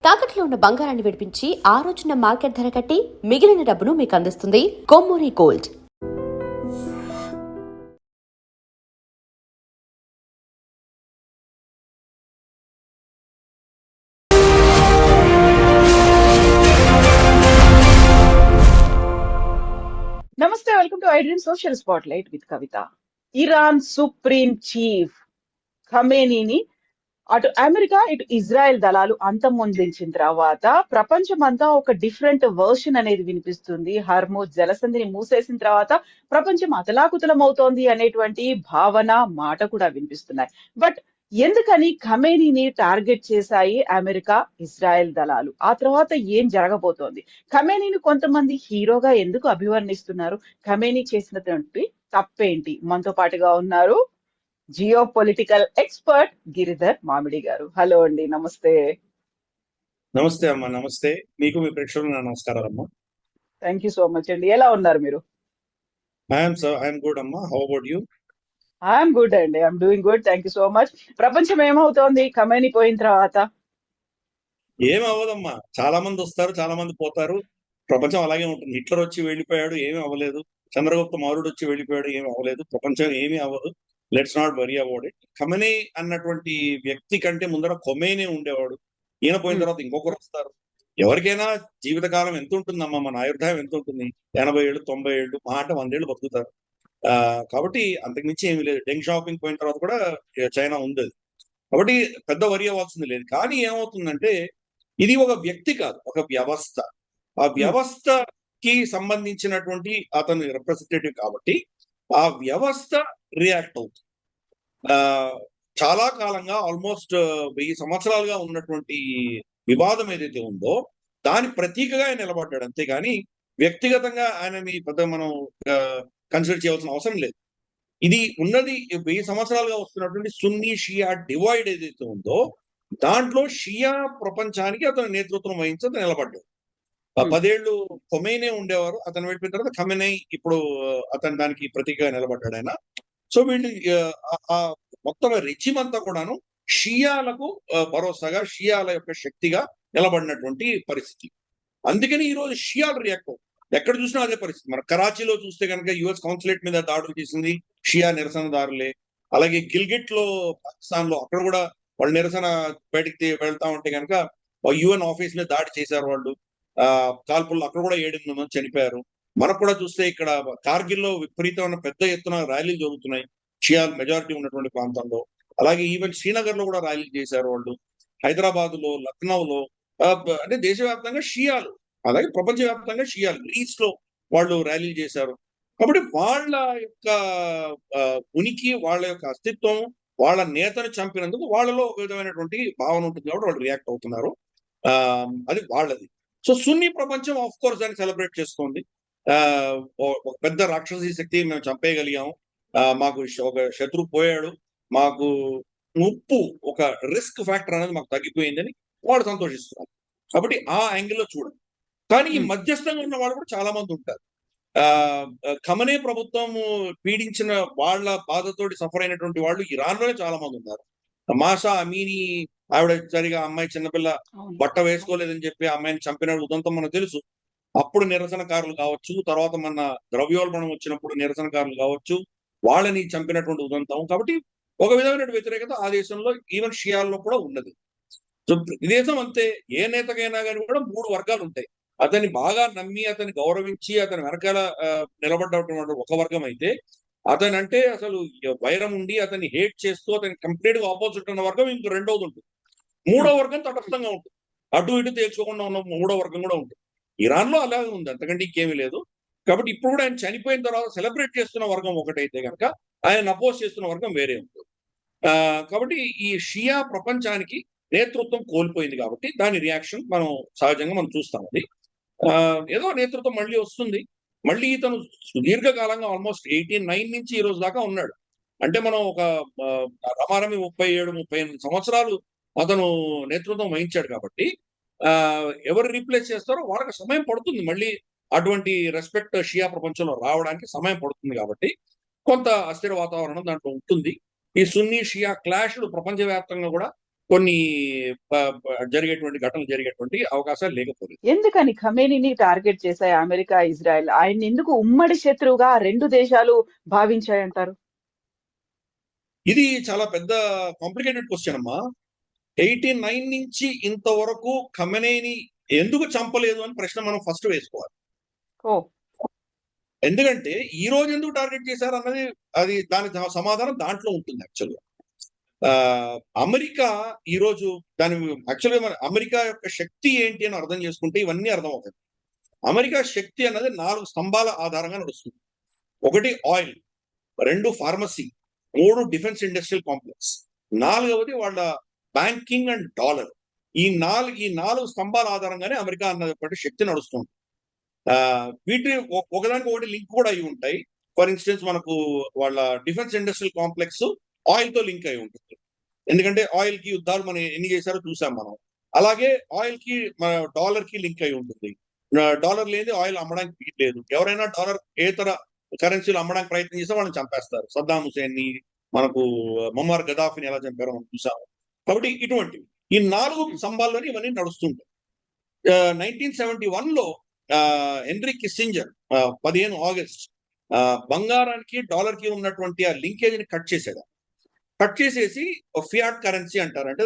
తాకట్లో ఉన్న బంగారాన్ని విడిపించి ఆ రోజున మార్కెట్ ధర కట్టి మిగిలిన డబ్బును మీకు అందిస్తుంది కొమ్మూరి గోల్డ్. నమస్తే, welcome to iDream social spotlight with Kavitha. Iran supreme chief ఖమేనీని అటు అమెరికా ఇటు ఇజ్రాయెల్ దళాలు అంతమొందించిన తర్వాత ప్రపంచమంతా ఒక డిఫరెంట్ వర్షన్ అనేది వినిపిస్తుంది. హర్మూజ్ జలసంధిని మూసేసిన తర్వాత ప్రపంచం అతలాకుతలం అవుతోంది అనేటువంటి భావన, మాట కూడా వినిపిస్తున్నాయి. బట్ ఎందుకని ఖమేనీని టార్గెట్ చేశాయి అమెరికా, ఇజ్రాయెల్ దళాలు? ఆ తర్వాత ఏం జరగబోతోంది? ఖమేనీని కొంతమంది హీరోగా ఎందుకు అభివర్ణిస్తున్నారు? ఖమేనీ చేసినటువంటి తప్పేంటి? మనతో పాటుగా ఉన్నారు జియో పొలిటికల్ ఎక్స్పర్ట్ గిరిధర్ మామిడి గారు. హలో అండి, నమస్తే. నమస్తే అమ్మా. నమస్తే మీకు, మీ ప్రేక్షకులకు నా నమస్కారాలు అమ్మా. థ్యాంక్ యూ సో మచ్ అండి. ఎలా ఉన్నారు మీరు? ఐఎమ్ గుడ్ అమ్మా. How about you? I'm good అండి, I'm doing good. Thank you so much. ప్రపంచం ఏమవుతోంది ఖమేనీ పోయిన తర్వాత? ఏమి అవ్వదమ్మా. చాలా మంది వస్తారు, చాలా మంది పోతారు. ప్రపంచం అలాగే ఉంటుంది. హిట్లర్ వచ్చి వెళ్ళిపోయాడు, ఏమీ అవ్వలేదు. చంద్రగుప్త మౌర్యుడు వచ్చి వెళ్ళిపోయాడు, ఏమీ అవ్వలేదు. ప్రపంచం ఏమీ అవ్వదు. Let's not worry about it. Khamenei అన్నటువంటి వ్యక్తి కంటే ముందర ఖొమైనీ ఉండేవాడు. ఈయన పోయిన తర్వాత ఇంకొకరు వస్తారు. ఎవరికైనా జీవితకాలం ఎంత ఉంటుందమ్మా? మన ఆయుర్దాయం ఎంత ఉంటుంది? 80 ఏళ్ళు, 90 ఏళ్ళు, మా అంటే 100 ఏళ్ళు బతుకుతారు. కాబట్టి అంతకుమించి ఏమీ లేదు. డెంగ్ షాపింగ్ పోయిన తర్వాత కూడా చైనా ఉంది. కాబట్టి పెద్ద వరి అవ్వాల్సింది లేదు. కానీ ఏమవుతుందంటే ఇది ఒక వ్యక్తి కాదు, ఒక వ్యవస్థ. ఆ వ్యవస్థకి సంబంధించినటువంటి అతను రిప్రజెంటేటివ్ కాబట్టి ఆ వ్యవస్థ రియాక్ట్ అవుతుంది. చాలా కాలంగా ఆల్మోస్ట్ 1000 సంవత్సరాలుగా ఉన్నటువంటి వివాదం ఏదైతే ఉందో దాని ప్రతీకగా ఆయన నిలబడ్డాడు. అంతేగాని వ్యక్తిగతంగా ఆయనని పెద్ద మనం కన్సిడర్ చేయాల్సిన అవసరం లేదు. ఇది ఉన్నది 1000 సంవత్సరాలుగా వస్తున్నటువంటి సున్నీ షియా డివైడ్ ఏదైతే ఉందో దాంట్లో షియా ప్రపంచానికి అతను నేతృత్వం వహించి అతను నిలబడ్డాడు. 10 ఏళ్ళు ఖొమైనీ ఉండేవారు. అతను వెళ్ళిపోయిన తర్వాత ఖమేనీ ఇప్పుడు అతను దానికి ప్రతీకగా నిలబడ్డాడు ఆయన. సో వీళ్ళు మొత్తం రెజిమ్ అంతా కూడాను షియాలకు భరోసాగా, షియాల యొక్క శక్తిగా నిలబడినటువంటి పరిస్థితి. అందుకని ఈ రోజు షియాలు రియాక్ట్ అవుతారు. ఎక్కడ చూసినా అదే పరిస్థితి. మన కరాచీలో చూస్తే కనుక యుఎస్ కౌన్సిలేట్ మీద దాడులు చేసింది షియా నిరసనదారులే. అలాగే గిల్గిట్ లో, పాకిస్తాన్ లో, అక్కడ కూడా వాళ్ళు నిరసన బయటికి వెళ్తా ఉంటే కనుక యుఎన్ ఆఫీస్ మీద దాడి చేశారు వాళ్ళు. కాల్పుల్లో అక్కడ కూడా 7 మంది చనిపోయారు. మనకు కూడా చూస్తే ఇక్కడ కార్గిల్లో విపరీతమైన పెద్ద ఎత్తున ర్యాలీలు జరుగుతున్నాయి షియాల్ మెజారిటీ ఉన్నటువంటి ప్రాంతంలో. అలాగే ఈవెన్ శ్రీనగర్ లో కూడా ర్యాలీలు చేశారు వాళ్ళు. హైదరాబాద్ లో, లక్నోలో, అంటే దేశవ్యాప్తంగా షియాలు, అలాగే ప్రపంచవ్యాప్తంగా షియాలు. గ్రీస్ లో వాళ్ళు ర్యాలీలు చేశారు. కాబట్టి వాళ్ళ యొక్క ఉనికి, వాళ్ళ యొక్క అస్తిత్వం, వాళ్ళ నేతను చంపినందుకు వాళ్ళలో ఒక విధమైనటువంటి భావన ఉంటుంది కాబట్టి వాళ్ళు రియాక్ట్ అవుతున్నారు. అది వాళ్ళది. సో సున్నీ ప్రపంచం ఆఫ్ కోర్స్ దాన్ని సెలబ్రేట్ చేస్తోంది. ఒక పెద్ద రాక్షసీ శక్తి మేము చంపేయగలిగాము, మాకు ఒక శత్రువు పోయాడు, మాకు ముప్పు, ఒక రిస్క్ ఫ్యాక్టర్ అనేది మాకు తగ్గిపోయిందని వాళ్ళు సంతోషిస్తున్నారు. కాబట్టి ఆ యాంగిల్లో చూడండి. కానీ ఈ మధ్యస్థంగా ఉన్న వాళ్ళు కూడా చాలా మంది ఉంటారు. ఖమేనీ ప్రభుత్వం పీడించిన వాళ్ళ బాధతోటి సఫర్ అయినటువంటి వాళ్ళు ఇరాన్ లోనే చాలా మంది ఉన్నారు. మాషా అమీని ఆవిడ సరిగా అమ్మాయి చిన్నపిల్ల బట్ట వేసుకోలేదని చెప్పి అమ్మాయిని చంపిన ఉదంతం మనకు తెలుసు. అప్పుడు నిరసనకారులు కావచ్చు, తర్వాత మన ద్రవ్యోల్బణం వచ్చినప్పుడు నిరసనకారులు కావచ్చు, వాళ్ళని చంపినటువంటి ఉదంతం. కాబట్టి ఒక విధమైన వ్యతిరేకత ఆ దేశంలో ఈవెన్ షియాల్లో కూడా ఉన్నది. సో ఈ దేశం అంతే. ఏ నేతకైనా కానీ కూడా 3 వర్గాలు ఉంటాయి. అతన్ని బాగా నమ్మి, అతన్ని గౌరవించి, అతని వెనకాల నిలబడ్డటువంటి ఒక వర్గం అయితే, అతను అంటే అసలు వైరం ఉండి అతన్ని హేట్ చేస్తూ అతని కంప్లీట్ గా ఆపోజిట్ ఉన్న వర్గం ఇంకో రెండోది ఉంటుంది. మూడో వర్గం తటస్థంగా ఉంటుంది. అటు ఇటు తేల్చుకోకుండా ఉన్న మూడో వర్గం కూడా ఉంటుంది. ఇరాన్ లో అలాగే ఉంది, అంతకంటే ఇంకేమీ లేదు. కాబట్టి ఇప్పుడు కూడా ఆయన చనిపోయిన తర్వాత సెలబ్రేట్ చేస్తున్న వర్గం ఒకటైతే కనుక ఆయన అపోజ్ చేస్తున్న వర్గం వేరే ఉంటుంది. కాబట్టి ఈ షియా ప్రపంచానికి నేతృత్వం కోల్పోయింది కాబట్టి దాని రియాక్షన్ మనం సహజంగా మనం చూస్తాం. అది ఏదో నేతృత్వం మళ్ళీ వస్తుంది. మళ్ళీ ఇతను సుదీర్ఘకాలంగా ఆల్మోస్ట్ 89 నుంచి ఈ రోజు దాకా ఉన్నాడు. అంటే మనం ఒక రమారమి 37-38 సంవత్సరాలు అతను నేతృత్వం వహించాడు కాబట్టి ఎవరు రీప్లేస్ చేస్తారో వాళ్ళకి సమయం పడుతుంది మళ్ళీ అటువంటి రెస్పెక్ట్ షియా ప్రపంచంలో రావడానికి సమయం పడుతుంది. కాబట్టి కొంత అస్థిర వాతావరణం దాంట్లో ఉంటుంది. ఈ సున్నీ షియా క్లాష్లు ప్రపంచవ్యాప్తంగా కూడా కొన్ని జరిగేటువంటి ఘటనలు జరిగేటువంటి అవకాశాలు లేకపోలేదు. ఎందుకని ఖమేనీని టార్గెట్ చేశాయి అమెరికా, ఇజ్రాయెల్? ఆయన ఎందుకు ఉమ్మడి శత్రువుగా ఆ రెండు దేశాలు భావించాయంటారు? ఇది చాలా పెద్ద కాంప్లికేటెడ్ క్వశ్చన్ అమ్మా. 89 నుంచి ఇంతవరకు ఖమెనీని ఎందుకు చంపలేదు అని ప్రశ్న మనం ఫస్ట్ వేసుకోవాలి. ఓ ఎందుకంటే ఈ రోజు ఎందుకు టార్గెట్ చేశారు అన్నది అది దాని సమాధానం దాంట్లో ఉంటుంది యాక్చువల్గా. అమెరికా ఈ రోజు దాని యాక్చువల్గా మన అమెరికా యొక్క శక్తి ఏంటి అని అర్థం చేసుకుంటే ఇవన్నీ అర్థం అవుతాయి. అమెరికా శక్తి అన్నది 4 స్తంభాల ఆధారంగా నడుస్తుంది. 1 oil, 2 pharmacy, 3 defence industrial complex, 4వది వాళ్ళ బ్యాంకింగ్ అండ్ డాలర్. ఈ 4 స్తంభాల ఆధారంగానే అమెరికా అన్నటువంటి శక్తి నడుస్తుంది. వీటి ఒకదానికి ఒకటి లింక్ కూడా అయి ఉంటాయి. ఫర్ ఇన్స్టెన్స్ మనకు వాళ్ళ డిఫెన్స్ ఇండస్ట్రియల్ కాంప్లెక్స్ ఆయిల్ తో లింక్ అయి ఉంటుంది. ఎందుకంటే ఆయిల్ కి యుద్ధాలు మనం ఎన్ని చేశారో చూసాం మనం. అలాగే ఆయిల్ కి మన డాలర్ కి లింక్ అయి ఉంటుంది. డాలర్ లేని ఆయిల్ అమ్మడానికి లేదు. ఎవరైనా డాలర్ ఏతర కరెన్సీలు అమ్మడానికి ప్రయత్నం చేస్తే వాళ్ళని చంపేస్తారు. సద్దాం హుసేన్ ని, మనకు ముమ్మర్ గదాఫిని ఎలా చంపారో మనం చూసాము. కాబట్టి ఇటువంటివి ఈ 4 స్తంభాల్లోనే ఇవన్నీ నడుస్తుంటాయి. 1971 లో హెన్రీ కిస్సింజర్ 15 ఆగస్ట్ బంగారానికి డాలర్ కి ఉన్నటువంటి ఆ లింకేజ్ ని కట్ చేశాడు. కట్ చేసేసి ఫియాట్ కరెన్సీ అంటారు. అంటే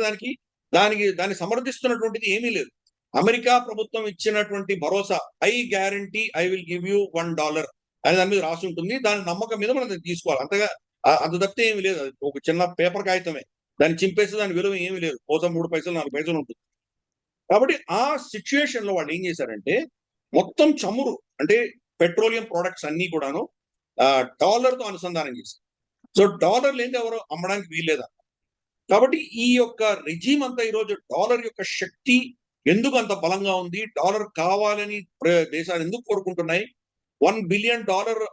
దాన్ని సమర్థిస్తున్నటువంటిది ఏమీ లేదు. అమెరికా ప్రభుత్వం ఇచ్చినటువంటి భరోసా, I guarantee I will give you $1 అని దాని మీద రాసి ఉంటుంది. దాని నమ్మకం మీద మనం తీసుకోవాలి. అంతగా అంత తప్పితే ఏమీ లేదు. అది ఒక చిన్న పేపర్ కాగితమే. దాన్ని చింపేసి దాని విలువ ఏమీ లేదు. కోసం 3 పైసలు 4 పైసలు ఉంటుంది. కాబట్టి ఆ సిచ్యుయేషన్ లో వాళ్ళు ఏం చేశారంటే మొత్తం చమురు అంటే పెట్రోలియం ప్రొడక్ట్స్ అన్ని కూడాను డాలర్ తో అనుసంధానం చేశారు. సో డాలర్ లేని ఎవరు అమ్మడానికి వీల్లేదా. కాబట్టి ఈ యొక్క రెజీమ్ అంతా ఈరోజు డాలర్ యొక్క శక్తి ఎందుకు అంత బలంగా ఉంది, డాలర్ కావాలని దేశాలు ఎందుకు కోరుకుంటున్నాయి, $1 బిలియన్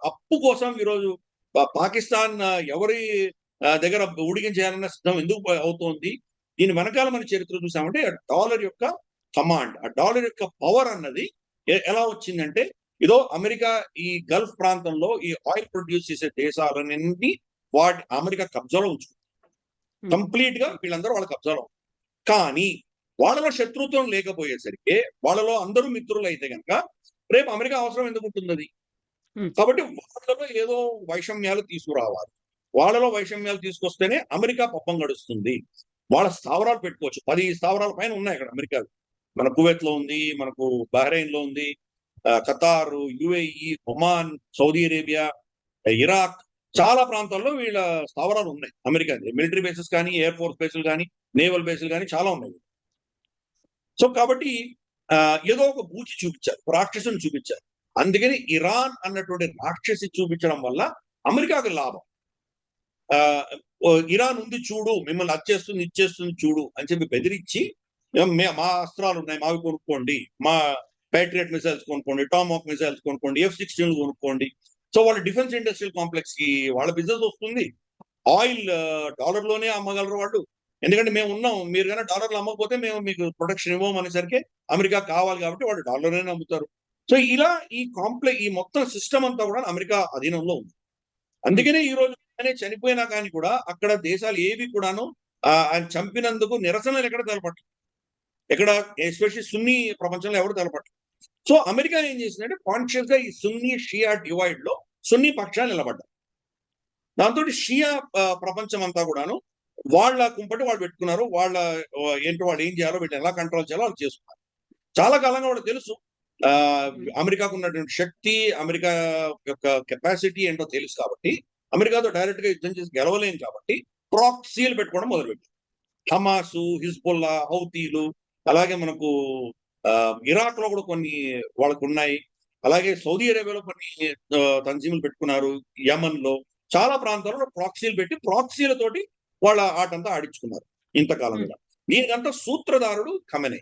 అప్పు కోసం ఈరోజు పాకిస్తాన్ ఎవరి దగ్గర ఉడికించేయాలన్న సిద్ధం ఎందుకు అవుతోంది. దీని వెనకాల మన చరిత్ర చూసామంటే డాలర్ యొక్క కమాండ్, ఆ డాలర్ యొక్క పవర్ అన్నది ఎలా వచ్చిందంటే ఇదో అమెరికా ఈ గల్ఫ్ ప్రాంతంలో ఈ ఆయిల్ ప్రొడ్యూస్ చేసే దేశాలన్నీ అమెరికా కబ్జాలో ఉంచుకుంది. కంప్లీట్ గా వీళ్ళందరూ వాళ్ళ కబ్జాలో. కానీ వాళ్ళలో శత్రుత్వం లేకపోయేసరికి వాళ్ళలో అందరూ మిత్రులు అయితే కనుక రేపు అమెరికా అవసరం ఎందుకు ఉంటుంది అది. కాబట్టి వాళ్ళలో ఏదో వైషమ్యాలు తీసుకురావాలి. వాళ్ళలో వైషమ్యాలు తీసుకొస్తేనే అమెరికా పబ్బం గడుస్తుంది. వాళ్ళ స్థావరాలు పెట్టుకోవచ్చు. 10 స్థావరాల పైన ఉన్నాయి అక్కడ అమెరికా. మన కువైట్ లో ఉంది, మనకు బహ్రెయిన్ లో ఉంది, Qatar, UAE, Oman, Saudi Arabia, Iraq, చాలా ప్రాంతాల్లో వీళ్ళ స్థావరాలు ఉన్నాయి అమెరికా. మిలిటరీ బేసెస్ కానీ, ఎయిర్ ఫోర్స్ బేసులు కానీ, నేవల్ బేసులు కానీ చాలా ఉన్నాయి. సో కాబట్టి ఏదో ఒక బూచి చూపించారు, రాక్షసుని చూపించారు. అందుకని ఇరాన్ అన్నటువంటి రాక్షసి చూపించడం వల్ల అమెరికాకు లాభం. ఇరాన్ ఉంది చూడు, మిమ్మల్ని అచ్చేస్తుంది ఇచ్చేస్తుంది చూడు అని చెప్పి బెదిరించి మా అస్త్రాలు ఉన్నాయి మావి కొనుక్కోండి, మా ప్యాట్రియట్ మిసైల్స్ కొనుక్కోండి, టామాక్ మిసైల్స్ కొనుక్కోండి, F-16 కొనుక్కోండి. సో వాళ్ళ డిఫెన్స్ ఇండస్ట్రియల్ కాంప్లెక్స్ కి వాళ్ళ బిజినెస్ వస్తుంది. ఆయిల్ డాలర్ లోనే అమ్మగలరు వాళ్ళు. ఎందుకంటే మేము ఉన్నాం, మీరు కానీ డాలర్లు అమ్మకపోతే మేము మీకు ప్రొటెక్షన్ ఇవ్వమనేసరికి అమెరికా కావాలి కాబట్టి వాళ్ళు డాలర్లోనే అమ్ముతారు. సో ఇలా ఈ మొత్తం సిస్టమ్ అంతా కూడా అమెరికా అధీనంలో ఉంది. అందుకనే ఈ రోజు చనిపోయినా కానీ కూడా అక్కడ దేశాలు ఏవి కూడాను ఆయన చంపినందుకు నిరసనలు ఎక్కడ తెలపట్లేదు. ఎక్కడ ఎస్పెషల్లీ సున్నీ ప్రపంచంలో ఎవరు తెలపట్లేదు. సో అమెరికా ఏం చేసిందంటే కాన్షియస్ గా ఈ సున్నీ షియా డివైడ్ లో సున్నీ పక్షాలు నిలబడ్డారు. దాంతో షియా ప్రపంచం అంతా కూడాను వాళ్ళ కుంపటి వాళ్ళు పెట్టుకున్నారు. వాళ్ళు ఏం చేయాలో వీటిని ఎలా కంట్రోల్ చేయాలో వాళ్ళు చేసుకున్నారు. చాలా కాలంగా వాళ్ళకి తెలుసు అమెరికాకు ఉన్నటువంటి శక్తి, అమెరికా యొక్క కెపాసిటీ ఏంటో తెలుసు. కాబట్టి అమెరికాతో డైరెక్ట్ గా యుద్ధం చేసి గెలవలేం కాబట్టి ప్రాక్సీలు పెట్టుకోవడం మొదలుపెట్టారు. హమాసు, హిజ్బుల్లా, హౌతీలు, అలాగే మనకు ఇరాక్ లో కూడా కొన్ని వాళ్ళకు ఉన్నాయి. అలాగే సౌదీ అరేబియాలో కొన్ని తంజీములు పెట్టుకున్నారు. యమన్ లో చాలా ప్రాంతాల్లో ప్రాక్సీలు పెట్టి ప్రాక్సీలతోటి వాళ్ళ ఆటంతా ఆడించుకున్నారు ఇంతకాలంగా. దీనికంతా సూత్రధారుడు ఖమెనీ.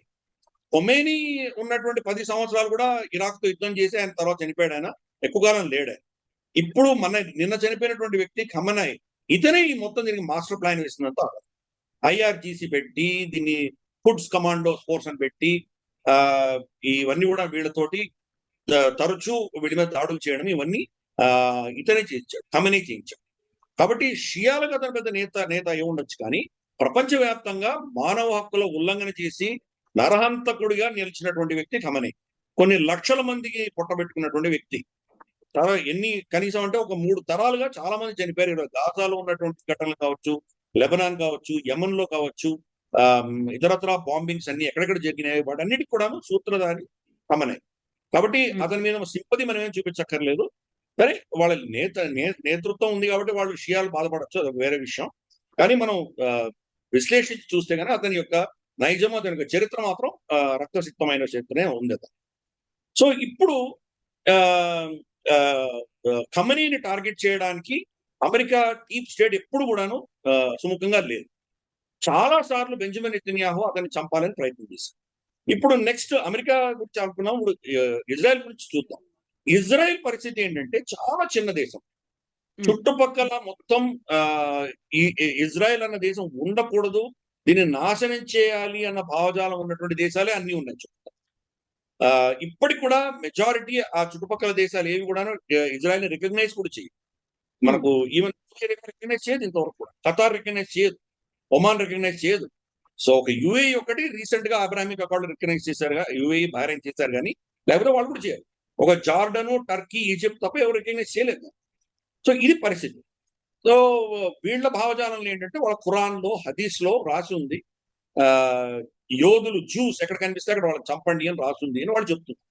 ఖొమేనీ ఉన్నటువంటి 10 సంవత్సరాలు కూడా ఇరాక్ తో యుద్ధం చేసి ఆయన తర్వాత చనిపోయాడు. ఆయన ఎక్కువ కాలం లేడు. ఇప్పుడు నిన్న చనిపోయినటువంటి వ్యక్తి ఖమెనీ, ఇతనే ఈ మొత్తం దీనికి మాస్టర్ ప్లాన్ వేసినంత IRGC పెట్టి దీన్ని ఫుడ్స్ కమాండో ఫోర్స్ అని పెట్టి ఇవన్నీ కూడా వీళ్ళతోటి తరచూ వీడి మీద దాడులు చేయడం ఇవన్నీ ఇతనే చేయించాడు, ఖమెనీ చేయించాడు. కాబట్టి షియాలకు అతను పెద్ద నేత అయి ఉండొచ్చు కానీ ప్రపంచవ్యాప్తంగా మానవ హక్కుల ఉల్లంఘన చేసి నరహంతకుడిగా నిలిచినటువంటి వ్యక్తి ఖమేనీ. కొన్ని లక్షల మందికి పొట్టబెట్టుకున్నటువంటి వ్యక్తి. కనీసం అంటే ఒక 3 తరాలుగా చాలా మంది చనిపోయారు. ఈరోజు గాజాలో ఉన్నటువంటి ఘటనలు కావచ్చు, లెబనాన్ కావచ్చు, యెమెన్ లో కావచ్చు, ఇతరత్ర బాంబింగ్స్ అన్ని ఎక్కడెక్కడ జరిగినాయి వాటన్నిటికి కూడాను సూత్రధారి ఖమేనీ. కాబట్టి అతని మీద సింపతి మనం ఏం చూపించక్కర్లేదు. సరే వాళ్ళ నేతృత్వం ఉంది కాబట్టి వాళ్ళు షియాలు బాధపడచ్చు, అదొక వేరే విషయం. కానీ మనం విశ్లేషించి చూస్తే కనుక అతని యొక్క నైజం, అతని యొక్క చరిత్ర మాత్రం రక్తసిక్తమైన చరిత్రనే ఉంది అతను. సో ఇప్పుడు ఖమేనీని టార్గెట్ చేయడానికి అమెరికా డీప్ స్టేట్ ఎప్పుడు కూడాను సుముఖంగా లేదు. చాలా సార్లు బెంజమిన్ నెతన్యాహు అతన్ని చంపాలని ప్రయత్నం చేశారు. ఇప్పుడు నెక్స్ట్ అమెరికా గురించి అనుకున్నాం, ఇప్పుడు ఇజ్రాయెల్ గురించి చూద్దాం. ఇజ్రాయెల్ పరిస్థితి ఏంటంటే చాలా చిన్న దేశం. చుట్టుపక్కల మొత్తం ఈ ఇజ్రాయెల్ అన్న దేశం ఉండకూడదు, దీన్ని నాశనం చేయాలి అన్న భావజాలం ఉన్నటువంటి దేశాలే అన్ని ఉన్నాయి చుట్టూ. ఇప్పటికి కూడా మెజారిటీ ఆ చుట్టుపక్కల దేశాలు ఏవి కూడా ఇజ్రాయెల్ ని రికగ్నైజ్ కూడా చేయదు. మనకు ఈవెన్ రికగ్నైజ్ చేయదు, ఇంతవరకు కూడా ఖతార్ రికగ్నైజ్ చేయదు, ఒమాన్ రికగ్నైజ్ చేయదు. సో ఒక యుఏఈ ఒకటి రీసెంట్ గా అబ్రాహమిక్ అకౌంట్ రికగ్నైజ్ చేశారు, యుఏఈ బహ్రెయిన్ చేశారు, కానీ లేకపోతే వాళ్ళు కూడా చేయాలి. ఒక జార్డన్, టర్కీ, ఈజిప్ట్ తప్ప ఎవరు రికగ్నైజ్ చేయలేదు. సో ఇది పరిస్థితి. సో వీళ్ళ భావజాలంలో ఏంటంటే వాళ్ళ ఖురాన్ లో, హదీస్ లో రాసి ఉంది, యోధులు జ్యూస్ ఎక్కడ కనిపిస్తే అక్కడ వాళ్ళని చంపండి అని రాసింది అని వాళ్ళు చెప్తున్నారు.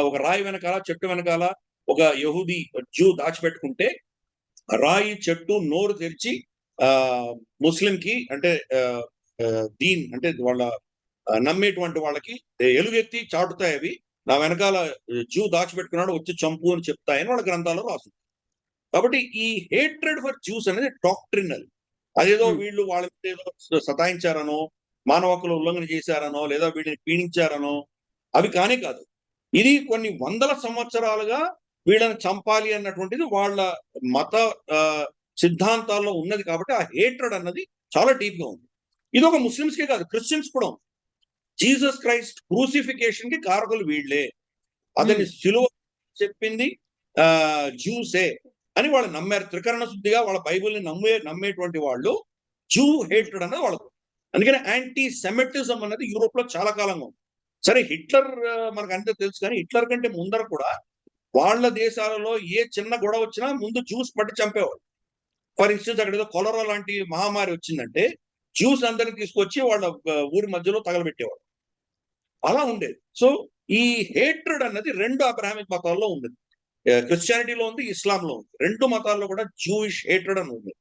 ఒక రాయి వెనకాల, చెట్టు వెనకాల ఒక యహూదీ జ్యూ దాచిపెట్టుకుంటే రాయి, చెట్టు నోరు తెరిచి ముస్లింకి అంటే దీన్ అంటే వాళ్ళ నమ్మేటువంటి వాళ్ళకి ఎలుగెత్తి చాటుతాయి, అవి నా వెనకాల జ్యూ దాచిపెట్టుకున్నాడు వచ్చి చంపు అని చెప్తాయని వాళ్ళ గ్రంథాల్లో రాస్తుంది. కాబట్టి ఈ హేట్రెడ్ ఫర్ జ్యూస్ అనేది డాక్ట్రినల్. అదేదో వీళ్ళు వాళ్ళ మీద ఏదో సతాయించారనో, మానవ హక్కుల ఉల్లంఘన చేశారనో, లేదా వీళ్ళని పీడించారనో అవి కానే కాదు. ఇది కొన్ని వందల సంవత్సరాలుగా వీళ్ళని చంపాలి అన్నటువంటిది వాళ్ళ మత సిద్ధాంతాల్లో ఉన్నది. కాబట్టి ఆ హేట్రెడ్ అన్నది చాలా డీప్ గా ఉంది. ఇది ఒక ముస్లిమ్స్కే కాదు, క్రిస్టియన్స్ కూడా ఉంది. జీసస్ క్రైస్ట్ క్రూసిఫికేషన్ కి కారకులు వీళ్లే, అతని సిలువ చెప్పింది జ్యూసే అని వాళ్ళు నమ్మారు. త్రికరణ శుద్ధిగా వాళ్ళ బైబిల్ని నమ్మేటువంటి వాళ్ళు జూ హేట్రెడ్ అన్నది వాళ్ళకు. అందుకని యాంటీ సెమెటిజం అన్నది యూరోప్ లో చాలా కాలంగా ఉంది. సరే హిట్లర్ మనకు అంతే తెలుసు, కానీ హిట్లర్ కంటే ముందర కూడా వాళ్ళ దేశాలలో ఏ చిన్న గొడవ వచ్చినా ముందు జ్యూస్ పట్టి చంపేవాళ్ళు. ఫర్ ఇన్స్టెన్స్ అక్కడ ఏదో కొలరా లాంటి మహమ్మారి వచ్చిందంటే జ్యూస్ అందరిని తీసుకొచ్చి వాళ్ళ ఊరి మధ్యలో తగలబెట్టేవాళ్ళు. అలా ఉండేది. సో ఈ హేట్రెడ్ అన్నది రెండు అబ్రాహమిక్ మతాల్లో ఉంది, క్రిస్టియానిటీలో ఉంది, ఇస్లాంలో ఉంది. రెండు మతాల్లో కూడా జూయిష్ హేట్రెడ్ అని ఉంది.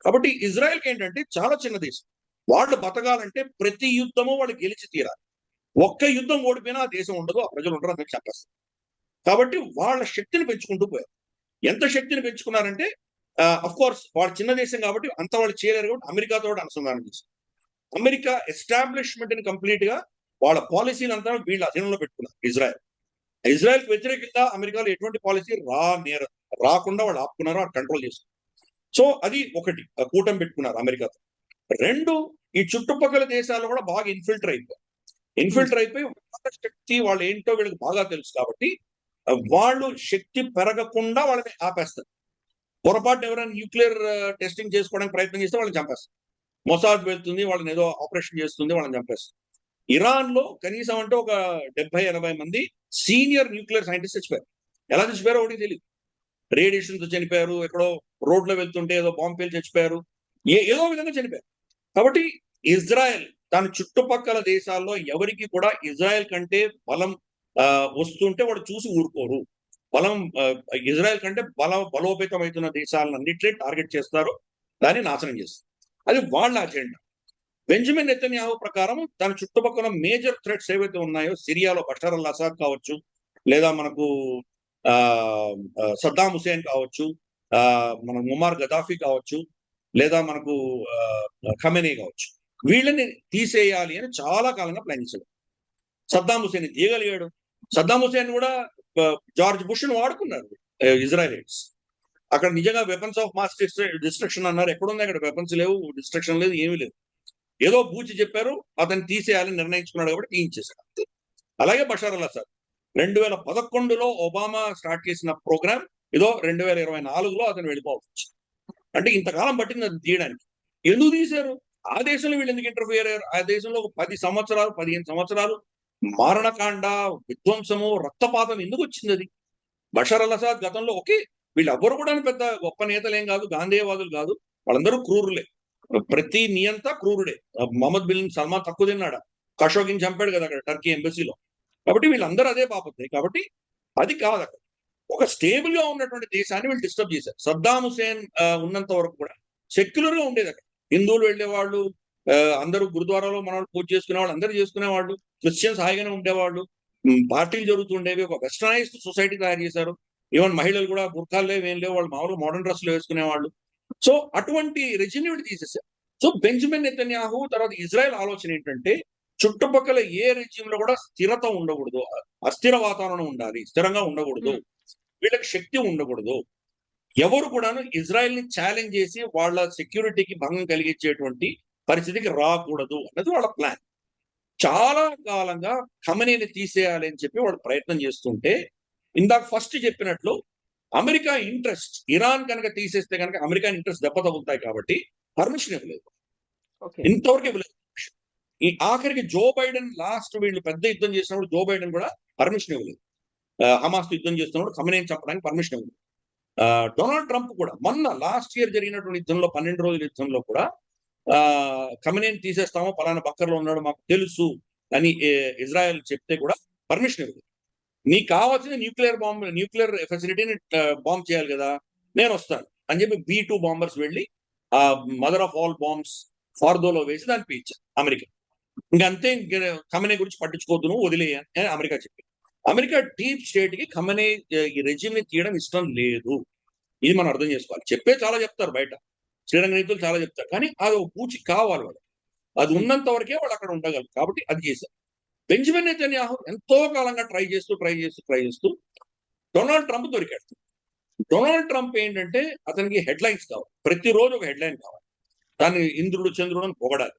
కాబట్టి ఇజ్రాయెల్కి ఏంటంటే చాలా చిన్న దేశం, వాళ్ళు బతకాలంటే ప్రతి యుద్ధము వాళ్ళు గెలిచి తీరాలి. ఒక్క యుద్ధం ఓడిపోయినా ఆ దేశం ఉండదు, ఆ ప్రజలు ఉండరు, అందరికి చెప్పేస్తారు. కాబట్టి వాళ్ళ శక్తిని పెంచుకుంటూ పోయారు. ఎంత శక్తిని పెంచుకున్నారంటే అఫ్ కోర్స్ వాళ్ళు చిన్న దేశం కాబట్టి అంత వాళ్ళు చేయలేరు కాబట్టి అమెరికాతో అనుసంధానం చేశారు. అమెరికా ఎస్టాబ్లిష్మెంట్ ని కంప్లీట్ గా వాళ్ళ పాలసీలు అంతా వీళ్ళ అధీనంలో పెట్టుకున్నారు. ఇజ్రాయెల్ కి వ్యతిరేకంగా అమెరికాలో ఎటువంటి పాలసీ రాకుండా వాళ్ళు ఆపుకున్నారు, కంట్రోల్ చేశారు. సో అది ఒకటి, కూటమి పెట్టుకున్నారు అమెరికాతో. రెండు, ఈ చుట్టుపక్కల దేశాల్లో కూడా బాగా ఇన్ఫిల్టర్ అయిపోయి వాళ్ళ శక్తి వాళ్ళు ఏంటో వీళ్ళకి బాగా తెలుసు కాబట్టి వాళ్ళు శక్తి పెరగకుండా వాళ్ళని ఆపేస్తారు. పొరపాటు ఎవరైనా న్యూక్లియర్ టెస్టింగ్ చేసుకోవడానికి ప్రయత్నం చేస్తే వాళ్ళని చంపేస్తారు. మొసాద్ వెళ్తుంది, వాళ్ళని ఏదో ఆపరేషన్ చేస్తుంది, వాళ్ళని చంపేస్తారు. ఇరాన్ లో కనీసం అంటే ఒక 70-80 మంది సీనియర్ న్యూక్లియర్ సైంటిస్ట్ చచ్చిపోయారు. ఎలా చచ్చిపోయారో ఒకటి తెలియదు. రేడియేషన్ తో చనిపోయారు, ఎక్కడో రోడ్లో వెళ్తుంటే ఏదో బాంబు పేలి చచ్చిపోయారు, ఏదో విధంగా చనిపోయారు. కాబట్టి ఇజ్రాయెల్ దాని చుట్టుపక్కల దేశాల్లో ఎవరికి కూడా ఇజ్రాయెల్ కంటే బలం వస్తుంటే వాడు చూసి ఊరుకోరు. ఇజ్రాయెల్ కంటే బలోపేతమవుతున్న దేశాలన్నింటినీ టార్గెట్ చేస్తారు, దాన్ని నాశనం చేస్తారు. అది వాళ్ళ అజెండా. బెంజమిన్ నెతన్యాహు ప్రకారం దాని చుట్టుపక్కల మేజర్ థ్రెట్స్ ఏవైతే ఉన్నాయో, సిరియాలో బషర్ అల్ అసాద్ కావచ్చు, లేదా మనకు సద్దాం హుసేన్ కావచ్చు, మన ముమార్ గదాఫీ కావచ్చు, లేదా మనకు ఖమేనీ కావచ్చు, వీళ్ళని తీసేయాలి అని చాలా కాలంగా ప్లాన్ చేశాడు. సద్దాం హుసేన్ తీయగలిగాడు. సద్దాం హుసేన్ కూడా జార్జ్ బుష్ ను వాడుకున్నారు ఇజ్రాయెలైట్స్. అక్కడ నిజంగా వెపన్స్ ఆఫ్ మాస్ డిస్ట్రక్షన్ అన్నారు, ఎక్కడుంది అక్కడ వెపన్స్ లేవు, డిస్ట్రక్షన్ లేదు, ఏమీ లేదు. ఏదో బూచి చెప్పారు, అతన్ని తీసేయాలని నిర్ణయించుకున్నాడు కాబట్టి తీయించేశాడు అంతే. అలాగే బషర్ అల్ అసాద్ 2011లో ఒబామా స్టార్ట్ చేసిన ప్రోగ్రామ్ ఏదో 2024లో అతను వెళ్ళిపోవచ్చు. అంటే ఇంతకాలం పట్టింది అది తీయడానికి. ఎందుకు తీశారు? ఆ దేశంలో వీళ్ళు ఎందుకు ఇంటర్ఫియర్ అయ్యారు? ఆ దేశంలో ఒక 10 సంవత్సరాలు 15 సంవత్సరాలు మారణకాండ, విధ్వంసము, రక్తపాతం ఎందుకు వచ్చింది అది? బషర్ అల్ అసాద్ గతంలో వీళ్ళెవ్వరు కూడా పెద్ద గొప్ప నేతలేం కాదు, గాంధేయవాదులు కాదు. వాళ్ళందరూ క్రూరులే. ప్రతి నియంత క్రూరుడే. మొహమ్మద్ బిన్ సల్మాన్ తక్కువ తిన్నాడా? ఖషోగిని చంపాడు కదా అక్కడ టర్కీ ఎంబసీలో. కాబట్టి వీళ్ళందరూ అదే పాపత్తే. కాబట్టి అది కాదు అక్కడ. ఒక స్టేబుల్ గా ఉన్నటువంటి దేశాన్ని వీళ్ళు డిస్టర్బ్ చేశారు. సద్దాం హుసేన్ ఉన్నంత వరకు కూడా సెక్యులర్ గా ఉండేది అక్కడ. హిందువులు వెళ్ళేవాళ్ళు, అందరూ గురుద్వారాలో మన పూజ చేసుకునేవాళ్ళు, అందరూ చేసుకునేవాళ్ళు. క్రిస్టియన్స్ హాయిగానే ఉండేవాళ్ళు. పార్టీలు జరుగుతుండేవి. ఒక వెస్టర్నైజ్డ్ సొసైటీ తయారు చేశారు. ఈవెన్ మహిళలు కూడా బుర్ఖాలు లేవు, ఏం లేవు, వాళ్ళు మామూలుగా మోడర్న్ డ్రెస్సులు వేసుకునేవాళ్ళు. సో అటువంటి రెజిమ్ వీళ్ళు తీసేశారు. సో బెంజమిన్ నెతన్యాహు తర్వాత ఇజ్రాయెల్ ఆలోచన ఏంటంటే, చుట్టుపక్కల ఏ రెజిమ్ లో కూడా స్థిరత ఉండకూడదు, అస్థిర వాతావరణం ఉండాలి, స్థిరంగా ఉండకూడదు, వీళ్ళకి శక్తి ఉండకూడదు, ఎవరు కూడాను ఇజ్రాయెల్ ని ఛాలెంజ్ చేసి వాళ్ళ సెక్యూరిటీకి భంగం కలిగించేటువంటి పరిస్థితికి రాకూడదు అన్నది వాళ్ళ ప్లాన్. చాలా కాలంగా ఖమేనీని తీసేయాలి అని చెప్పి వాళ్ళు ప్రయత్నం చేస్తుంటే, ఇందాక ఫస్ట్ చెప్పినట్లు అమెరికా ఇంట్రెస్ట్, ఇరాన్ కనుక తీసేస్తే కనుక అమెరికా ఇంట్రెస్ట్ దెబ్బ తగులుతాయి కాబట్టి పర్మిషన్ ఇవ్వలేదు. ఓకే. ఇంతవరకు ఇవ్వలేదు. ఈ ఆఖరికి జో బైడెన్ లాస్ట్ వీళ్ళు పెద్ద యుద్ధం చేసినప్పుడు జో బైడెన్ కూడా పర్మిషన్ ఇవ్వలేదు. హమాస్ యుద్ధం చేస్తున్నప్పుడు ఖమేనీని చంపడానికి పర్మిషన్ ఇవ్వలేదు. డొనాల్డ్ ట్రంప్ కూడా మొన్న లాస్ట్ ఇయర్ జరిగినటువంటి యుద్ధంలో 12 రోజుల యుద్ధంలో కూడా ఖమేనీని తీసేస్తామో, పలానా బక్కర్లో ఉన్నాడు మాకు తెలుసు అని ఇజ్రాయెల్ చెప్తే కూడా పర్మిషన్ ఇవ్వలేదు. నీకు కావాల్సిన న్యూక్లియర్ ఫెసిలిటీని బాంబ్ చేయాలి కదా, నేను వస్తాను అని చెప్పి B-2 బాంబర్స్ వెళ్ళి ఆ మదర్ ఆఫ్ ఆల్ బాంబ్స్ ఫార్దోలో వేసి దాన్ని పీల్చారు అమెరికా. ఇంకంతే, ఖమేనీ గురించి పట్టించుకోవద్దు, నువ్వు వదిలేయ అని అమెరికా చెప్పింది. అమెరికా డీప్ స్టేట్ కి ఖమేనీ ఈ రెజిమ్ ని తీయడం ఇష్టం లేదు. ఇది మనం అర్థం చేసుకోవాలి. చాలా చెప్తారు బయట, శ్రీరంగ నీతులు చాలా చెప్తారు, కానీ అది ఒక పూచి కావాలి వాళ్ళు. అది ఉన్నంత వరకే వాళ్ళు అక్కడ ఉండగలరు. కాబట్టి అది చేశారు. బెంజమిన్ నెతన్యాహు ఎంతో కాలంగా ట్రై చేస్తూ డొనాల్డ్ ట్రంప్ దొరికాడు. డొనాల్డ్ ట్రంప్ ఏంటంటే అతనికి హెడ్లైన్స్ కావాలి, ప్రతిరోజు ఒక హెడ్లైన్ కావాలి, దాన్ని ఇంద్రుడు చంద్రుడు అని పొగడాలి.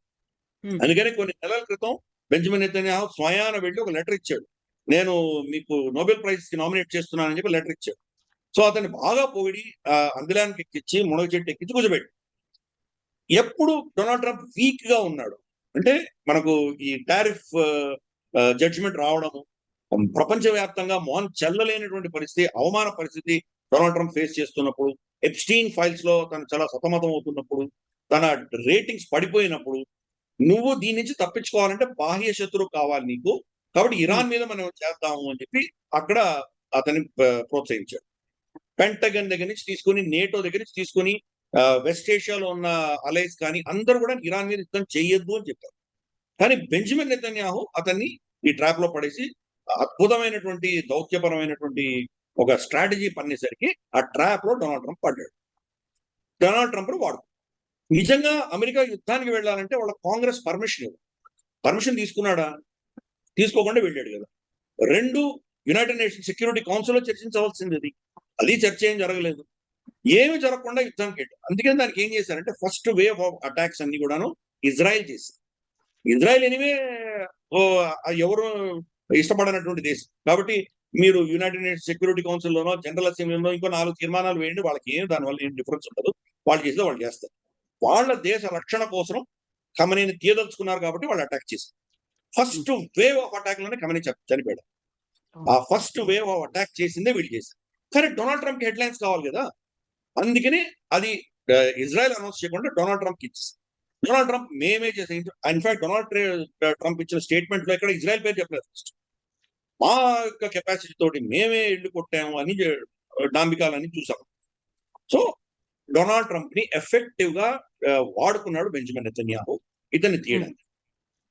అందుకని కొన్ని నెలల క్రితం బెంజమిన్ నెతన్యాహు స్వయాన వెళ్ళి ఒక లెటర్ ఇచ్చాడు. నేను మీకు నోబెల్ ప్రైజ్ కి నామినేట్ చేస్తున్నానని చెప్పి లెటర్ ఇచ్చాడు. సో అతన్ని బాగా పొగిడి అందులానికి ఎక్కించి మునగ చెట్టు ఎక్కించి కూర్చోబెట్టి, ఎప్పుడు డొనాల్డ్ ట్రంప్ వీక్ గా ఉన్నాడు అంటే, మనకు ఈ టారిఫ్ జడ్జిమెంట్ రావడము, ప్రపంచవ్యాప్తంగా మోహన్ చెల్లలేనటువంటి పరిస్థితి, అవమాన పరిస్థితి డొనాల్డ్ ట్రంప్ ఫేస్ చేస్తున్నప్పుడు, ఎప్స్టీన్ ఫైల్స్ లో తను చాలా సతమతం అవుతున్నప్పుడు, తన రేటింగ్స్ పడిపోయినప్పుడు, నువ్వు దీని నుంచి తప్పించుకోవాలంటే బాహ్య శత్రువు కావాలి నీకు, కాబట్టి ఇరాన్ మీద మనం చేద్దాము అని చెప్పి అక్కడ అతన్ని ప్రోత్సహించాడు. పెంటగన్ దగ్గర నుంచి తీసుకుని, నేటో దగ్గర నుంచి తీసుకుని, వెస్ట్ ఏషియాలో ఉన్న అలైస్ కానీ అందరూ కూడా ఇరాన్ మీద యుద్ధం చేయొద్దు అని చెప్పారు. కానీ బెంజమిన్ నెతన్యాహు అతన్ని ఈ ట్రాప్ లో పడేసి అద్భుతమైనటువంటి దౌత్యపరమైనటువంటి ఒక స్ట్రాటజీ పన్నేసరికి ఆ ట్రాప్ లో డొనాల్డ్ ట్రంప్ పడ్డాడు. డొనాల్డ్ ట్రంప్ వాడు నిజంగా అమెరికా యుద్ధానికి వెళ్ళాలంటే వాళ్ళ కాంగ్రెస్ పర్మిషన్ తీసుకున్నాడా? తీసుకోకుండా వెళ్ళాడు కదా. 2 యునైటెడ్ నేషన్స్ సెక్యూరిటీ కౌన్సిల్లో చర్చించవలసింది, అది చర్చ ఏం జరగలేదు. ఏమి జరగకుండా యుద్ధానికి వెళ్ళాడు. అందుకని దానికి ఏం చేశారంటే, ఫస్ట్ వేవ్ ఆఫ్ అటాక్స్ అన్ని కూడాను ఇజ్రాయెల్ చేసింది. ఇజ్రాయెల్ ఎనివే ఎవరు ఇష్టపడనటువంటి దేశం కాబట్టి, మీరు యునైటెడ్ నేషన్స్ సెక్యూరిటీ కౌన్సిల్లోనో, జనరల్ అసెంబ్లీలోనో ఇంకో 4 తీర్మానాలు వేయండి, వాళ్ళకి దానివల్ల ఏం డిఫరెన్స్ ఉండదు. వాళ్ళు చేస్తే వాళ్ళు చేస్తారు. వాళ్ళ దేశ రక్షణ కోసం ఖమేనీని తీయదలుచుకున్నారు కాబట్టి వాళ్ళు అటాక్ చేశారు. ఫస్ట్ వేవ్ ఆఫ్ అటాక్ లోనే ఖమేనీ చనిపోయాడు. ఆ ఫస్ట్ వేవ్ ఆఫ్ అటాక్ చేసిందే వీళ్ళు చేశారు. కానీ డొనాల్డ్ ట్రంప్ హెడ్లైన్స్ కావాలి కదా, అందుకని అది ఇజ్రాయెల్ అనౌన్స్ చేయకుండా డొనాల్డ్ ట్రంప్ ఇచ్చేసి, డొనాల్డ్ ట్రంప్ మేమే చేసాం. ఇన్ఫాక్ట్ డొనాల్డ్ ట్రంప్ ఇచ్చిన స్టేట్మెంట్ లో ఇక్కడ ఇజ్రాయెల్ పేరు చెప్పలేదు. ఫస్ట్ మా యొక్క కెపాసిటీ తోటి మేమే ఇల్లు కొట్టాము అని డాంబికాలని చూసాం. సో డొనాల్డ్ ట్రంప్ ని ఎఫెక్టివ్ గా వాడుకున్నాడు బెంజమిన్ నెతన్యాహు ఇతన్ని తీయడానికి.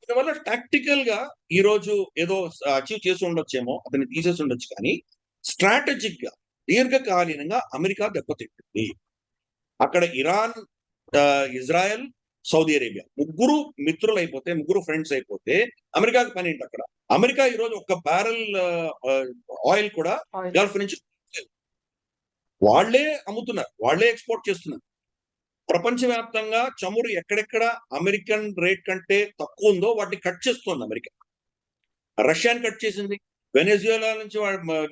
దీనివల్ల టాక్టికల్ గా ఈ రోజు ఏదో అచీవ్ చేసి ఉండొచ్చేమో, అతన్ని తీసేసి ఉండొచ్చు, కానీ స్ట్రాటజిక్ గా దీర్ఘకాలీనంగా అమెరికా దెబ్బతింటుంది. అక్కడ ఇరాన్, ఇజ్రాయెల్, సౌదీ అరేబియా ముగ్గురు మిత్రులు అయిపోతే, ముగ్గురు ఫ్రెండ్స్ అయిపోతే అమెరికాకి పని ఏంటి అక్కడ? అమెరికా ఈ రోజు ఒక్క బ్యారెల్ ఆయిల్ కూడా గల్ఫ్ నుంచి వాళ్లే అమ్ముతున్నారు, వాళ్లే ఎక్స్పోర్ట్ చేస్తున్నారు. ప్రపంచవ్యాప్తంగా చమురు ఎక్కడెక్కడ అమెరికన్ రేట్ కంటే తక్కువ ఉందో వాటిని కట్ చేస్తుంది అమెరికా. రష్యాని కట్ చేసింది, వెనెజుయేలా నుంచి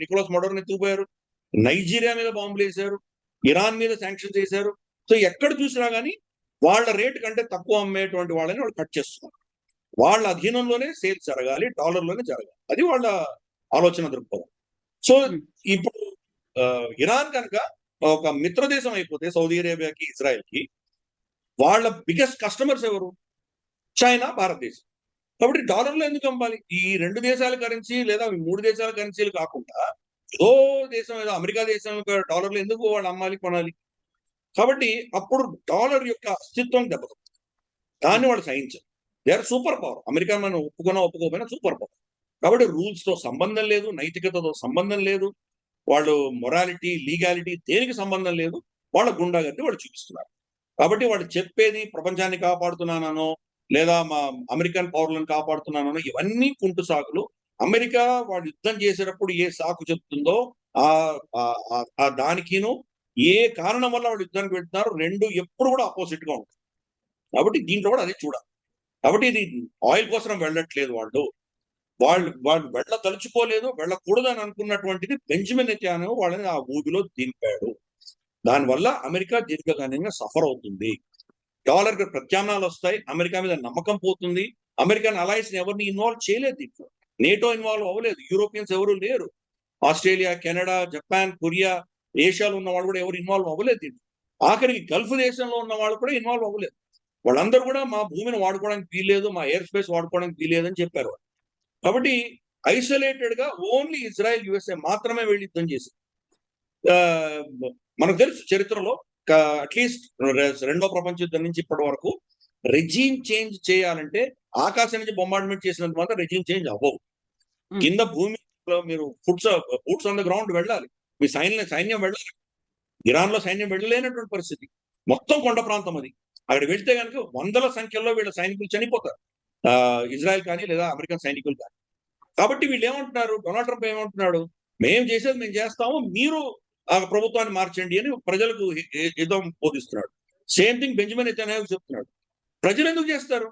నికోలస్ మడోర్ని ఎత్తుకుపోయారు, నైజీరియా మీద బాంబులు వేశారు, ఇరాన్ మీద శాంక్షన్స్ వేశారు. సో ఎక్కడ చూసినా కానీ వాళ్ళ రేటు కంటే తక్కువ అమ్మేటువంటి వాళ్ళని వాళ్ళు కట్ చేస్తున్నారు. వాళ్ళ అధీనంలోనే సేల్స్ జరగాలి, డాలర్లోనే జరగాలి. అది వాళ్ళ ఆలోచన దృక్పథం. సో ఇప్పుడు ఇరాన్ కనుక ఒక మిత్ర దేశం అయిపోతే సౌదీ అరేబియాకి, ఇజ్రాయెల్కి, వాళ్ళ బిగ్గెస్ట్ కస్టమర్స్ ఎవరు? చైనా, భారతదేశం. కాబట్టి డాలర్లో ఎందుకు అమ్మాలి? ఈ 2 దేశాల కరెన్సీ లేదా 3 దేశాల కరెన్సీలు కాకుండా ఏదో దేశం, ఏదో అమెరికా దేశం యొక్క డాలర్లు ఎందుకు వాళ్ళు అమ్మాలి, కొనాలి? కాబట్టి అప్పుడు డాలర్ యొక్క అస్తిత్వం దెబ్బతింటుంది. దాన్ని వాళ్ళు సహించరు. They are super power. America మనం ఒప్పుకున్నా ఒప్పుకోకపోయినా సూపర్ పవర్. కాబట్టి రూల్స్ తో సంబంధం లేదు, నైతికతతో సంబంధం లేదు, వాళ్ళు మొరాలిటీ, లీగాలిటీ దేనికి సంబంధం లేదు. వాళ్ళ గుండాగర్ది వాళ్ళు చూపిస్తున్నారు. కాబట్టి వాళ్ళు చెప్పేది ప్రపంచాన్ని కాపాడుతున్నానో లేదా మా అమెరికన్ పౌరులను కాపాడుతున్నానో ఇవన్నీ కుంటు సాకులు. అమెరికా వాళ్ళు యుద్ధం చేసేటప్పుడు ఏ సాకు చెప్తుందో ఆ దానికిను ఏ కారణం వల్ల వాళ్ళు యుద్ధానికి వెళ్తున్నారు, రెండు ఎప్పుడు కూడా ఆపోజిట్ గా ఉంటాయి. కాబట్టి దీంట్లో కూడా అదే చూడాలి. కాబట్టి ఇది ఆయిల్ కోసం వెళ్ళట్లేదు వాళ్ళు. వాళ్ళు వెళ్ళదలుచుకోలేదు, వెళ్ళకూడదు అని అనుకున్నటువంటిది బెంజమిన్ నెతన్యాహు వాళ్ళని ఆ ఊబిలో దింపాడు. దానివల్ల అమెరికా దీర్ఘకాలికంగా సఫర్ అవుతుంది. డాలర్ కి ప్రత్యామ్నాయాలు వస్తాయి, అమెరికా మీద నమ్మకం పోతుంది. అమెరికన్ అలయన్స్ ఎవరిని ఇన్వాల్వ్ చేయలేదు దీంట్లో. నేటో ఇన్వాల్వ్ అవ్వలేదు, యూరోపియన్స్ ఎవరు లేరు. ఆస్ట్రేలియా, కెనడా, జపాన్, కొరియా, ఏషియాలో ఉన్న వాళ్ళు కూడా ఎవరు ఇన్వాల్వ్ అవ్వలేదు దీంట్లో. ఆఖరికి గల్ఫ్ దేశంలో ఉన్న వాళ్ళు కూడా ఇన్వాల్వ్ అవ్వలేదు. వాళ్ళందరూ కూడా మా భూమిని వాడుకోవడానికి వీల్లేదు, మా ఎయిర్ స్పేస్ వాడుకోవడానికి వీల్లేదని చెప్పారు. కాబట్టి ఐసోలేటెడ్ గా ఓన్లీ ఇజ్రాయెల్, యుఎస్ఏ మాత్రమే వెళ్ళి యుద్ధం చేసింది. మనకు తెలుసు చరిత్రలో అట్లీస్ట్ రెండో ప్రపంచ యుద్ధం నుంచి ఇప్పటి వరకు రెజీమ్ చేంజ్ చేయాలంటే ఆకాశం నుంచి బొంబార్డ్మెంట్ చేసినంత మాత్రం రెజీమ్ చేంజ్ అవ్వవు. కింద భూమిలో మీరు బూట్స్ ఆన్ ద గ్రౌండ్ వెళ్ళాలి, మీ సైన్యం వెళ్ళాలి. ఇరాన్ లో సైన్యం వెళ్ళలేనటువంటి పరిస్థితి. మొత్తం కొండ ప్రాంతం అది. అక్కడ వెళ్తే కనుక వందల సంఖ్యలో వీళ్ళ సైనికులు చనిపోతారు, ఇజ్రాయెల్ కానీ లేదా అమెరికన్ సైనికులు కానీ. కాబట్టి వీళ్ళు ఏమంటున్నారు, డొనాల్డ్ ట్రంప్ ఏమంటున్నాడు, మేము చేసేది మేము చేస్తాము, మీరు ఆ ప్రభుత్వాన్ని మార్చండి అని ప్రజలకు యుద్ధం బోధిస్తున్నాడు. సేమ్ థింగ్ బెంజమిన్ నెతన్యాహు చెప్తున్నాడు. ప్రజలు ఎందుకు చేస్తారు?